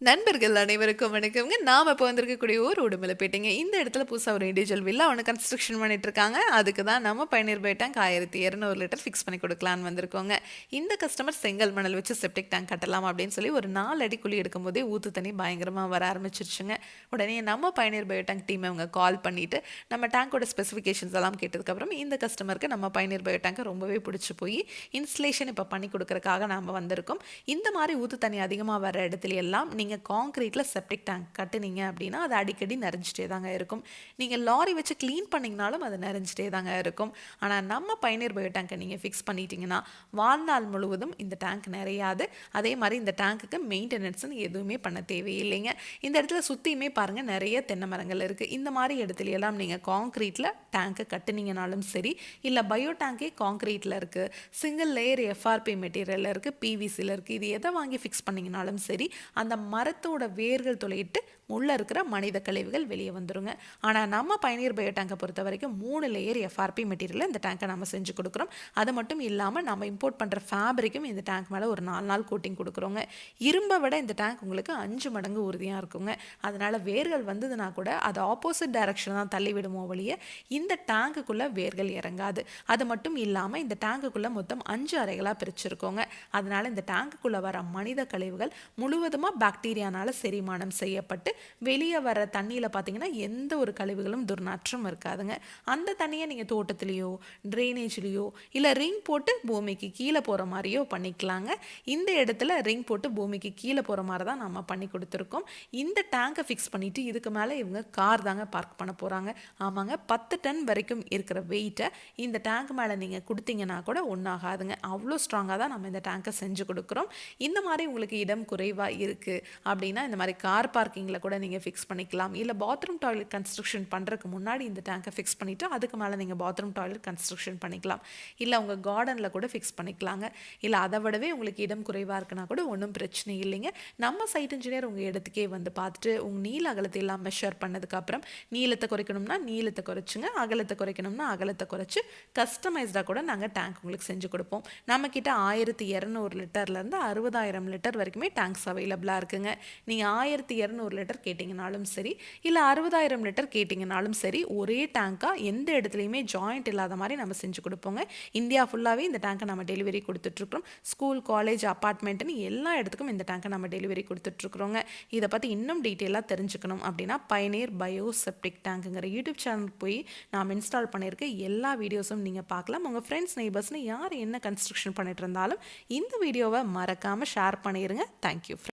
நண்பர்கள் அனைவருக்கும் வணக்கம்ங்க. நாம இப்போ வந்திருக்கக்கூடிய ஒரு உடுமலைப்பேட்டைங்க. இந்த இடத்துல புதுசா ஒரு இண்டிவிஜுவல் வில்லா ஒன்று கன்ஸ்ட்ரக்ஷன் பண்ணிட்டு இருக்காங்க. அதுக்கு தான் நம்ம பயணியர் பை டேங்க் 1200 லிட்டர் ஃபிக்ஸ் பண்ணி கொடுக்கலான்னு வந்திருக்கோங்க. இந்த கஸ்டமர் செங்கல் மணல் வச்சு செப்டிக் டேங்க் கட்டலாம் அப்படின்னு சொல்லி ஒரு 4 அடி குழி எடுக்கும் போதே ஊத்து தண்ணி பயங்கரமா வர ஆரம்பிச்சிருச்சுங்க. உடனே நம்ம பயணியர் பை டேங்க் டீம் அவங்க கால் பண்ணிட்டு நம்ம டேங்கோட ஸ்பெசிஃபிகேஷன்ஸ் எல்லாம் கேட்டதுக்கப்புறம் இந்த கஸ்டமருக்கு நம்ம பயணியர் பை டேங்க் ரொம்பவே பிடிச்சி போய் இன்ஸ்டலேஷன் இப்போ பண்ணி கொடுக்கறதுக்காக நாம் வந்திருக்கோம். இந்த மாதிரி ஊத்து தண்ணி அதிகமாக வர இடத்துல எல்லாம் நீங்கள் கான்கிரீட்டில் செப்டிக் டேங்க் கட்டுனீங்க அப்படின்னா அது அடிக்கடி நிறைஞ்சிட்டே தாங்க இருக்கும். நீங்கள் லாரி வச்சு க்ளீன் பண்ணிங்கனாலும் அது நிறைஞ்சிட்டே தாங்க இருக்கும். ஆனால் நம்ம பயணியர் பயோ டேங்கை நீங்கள் ஃபிக்ஸ் பண்ணிட்டீங்கன்னா வாழ்நாள் முழுவதும் இந்த டேங்க் நிறையாது. அதே மாதிரி இந்த டேங்க்குக்கு மெயின்டெனன்ஸ்னு எதுவுமே பண்ண தேவையில்லைங்க. இந்த இடத்துல சுற்றியுமே பாருங்கள் நிறைய தென்னை மரங்கள் இருக்குது. இந்த மாதிரி இடத்துல எல்லாம் நீங்கள் கான்கிரீட்டில் டேங்க்கை கட்டுனீங்கனாலும் சரி, இல்லை பயோ டேங்கே கான்கிரீட்டில் இருக்குது, சிங்கிள் லேயர் எஃப்ஆர்பி மெட்டீரியலில் இருக்குது, பிவிசியில் இருக்குது, இது எதை வாங்கி ஃபிக்ஸ் பண்ணிங்கனாலும் சரி அந்த மரத்தோட வேர்கள் துளையிட்டு உள்ளே இருக்கிற மனித கழிவுகள் வெளியே வந்துருங்க. ஆனால் நம்ம பயணியர் பயோ டேங்கை பொறுத்த வரைக்கும் 3 லேயர் எஃப்ஆர்பி மெட்டீரியலில் இந்த டேங்கை நம்ம செஞ்சு கொடுக்குறோம். அது மட்டும் இல்லாமல் நம்ம இம்போர்ட் பண்ணுற ஃபேப்ரிக்கும் இந்த டேங்க் மேலே ஒரு 4 நாள் கோட்டிங் கொடுக்குறோங்க. இரும்பை விட இந்த டேங்க் உங்களுக்கு 5 மடங்கு உறுதியாக இருக்குங்க. அதனால் வேர்கள் வந்ததுன்னா கூட அது ஆப்போசிட் டைரக்ஷன் தான் தள்ளி விடுமோ வழியே இந்த டேங்குக்குள்ளே வேர்கள் இறங்காது. அது மட்டும் இல்லாமல் இந்த டேங்குக்குள்ளே மொத்தம் 5 அறைகளாக பிரிச்சிருக்கோங்க. அதனால் இந்த டேங்குக்குள்ளே வர மனித கழிவுகள் முழுவதுமாக பாக்டீரியானால செரிமானம் செய்யப்பட்டு வெளியே வர தண்ணியில் பார்த்தீங்கன்னா எந்த ஒரு கழிவுகளும் துர்நாற்றம் இருக்காதுங்க. அந்த தண்ணியை நீங்கள் தோட்டத்துலேயோ ட்ரைனேஜ்லேயோ இல்லை ரிங் போட்டு பூமிக்கு கீழே போகிற மாதிரியோ பண்ணிக்கலாங்க. இந்த இடத்துல ரிங் போட்டு பூமிக்கு கீழே போகிற மாதிரி தான் நம்ம பண்ணி கொடுத்துருக்கோம். இந்த டேங்கை ஃபிக்ஸ் பண்ணிவிட்டு இதுக்கு மேலே இவங்க கார் தாங்க பார்க் பண்ண போகிறாங்க. ஆமாங்க, 10 டன் வரைக்கும் இருக்கிற வெயிட்டை இந்த டேங்க் மேலே நீங்கள் கொடுத்தீங்கன்னா கூட ஒன்றாகாதுங்க. அவ்வளோ ஸ்ட்ராங்காக தான் நம்ம இந்த டேங்கை செஞ்சு கொடுக்குறோம். இந்த மாதிரி உங்களுக்கு இடம் குறைவாக இருக்குது அப்படின்னா இந்த மாதிரி கார் பார்க்கிங்கில் கூட நீங்கள் ஃபிக்ஸ் பண்ணிக்கலாம். இல்லை பாத்ரூம் டாய்லெட் கன்ஸ்ட்ரக்ஷன் பண்ணுறதுக்கு முன்னாடி இந்த டேங்கை ஃபிக்ஸ் பண்ணிவிட்டு அதுக்கு மேலே நீங்கள் பாத்ரூம் டாய்லெட் கன்ஸ்ட்ரக்ஷன் பண்ணிக்கலாம். இல்லை உங்கள் கார்டனில் கூட ஃபிக்ஸ் பண்ணிக்கலாங்க. இல்லை அதை விடவே உங்களுக்கு இடம் குறைவாக இருக்குன்னா கூட ஒன்றும் பிரச்சனை இல்லைங்க. நம்ம சைட் இன்ஜினியர் உங்கள் இடத்துக்கே வந்து பார்த்துட்டு உங்கள் நீள அகலத்தை எல்லாம் மெஷர் பண்ணதுக்கப்புறம் நீளத்தை குறைக்கணும்னா நீளத்தை குறைச்சுங்க, அகலத்தை குறைக்கணும்னா அகலத்தை குறைச்சி கஸ்டமைஸ்டாக கூட நாங்கள் டேங்க் உங்களுக்கு செஞ்சு கொடுப்போம். நம்மக்கிட்ட 1200 லிட்டர்லேருந்து 60,000 லிட்டர் வரைக்குமே டேங்க்ஸ் அவைலபிளாக இருக்குங்க. நீங்கள் 1200 லிட்டர் கேட்டிங்கனாலும் சரி, இல்லை 60,000 லிட்டர் கேட்டிங்கனாலும் சரி, ஒரே டேங்காக எந்த இடத்துலையுமே ஜாயிண்ட் இல்லாத மாதிரி நம்ம செஞ்சு கொடுப்போங்க. இந்தியா ஃபுல்லாகவே இந்த டேங்கை நம்ம டெலிவரி கொடுத்துட்ருக்குறோம். ஸ்கூல், காலேஜ், அப்பார்ட்மெண்ட்டுன்னு எல்லா இடத்துக்கும் இந்த டேங்கை நம்ம டெலிவரி கொடுத்துட்ருக்குறோங்க. இதை பற்றி இன்னும் டீட்டெயிலாக தெரிஞ்சுக்கணும் அப்படின்னா பயனியர் பயோ செப்டிக் டேங்குங்கிற யூடியூப் சேனல் போய் நாம் இன்ஸ்டால் பண்ணியிருக்க எல்லா வீடியோஸும் நீங்கள் பார்க்கலாம். உங்கள் ஃப்ரெண்ட்ஸ், நெய்பர்ஸ்னு யார் என்ன கன்ஸ்ட்ரக்ஷன் பண்ணிட்டு இருந்தாலும் இந்த வீடியோவை மறக்காமல் ஷேர் பண்ணிடுங்க. Thank you friends.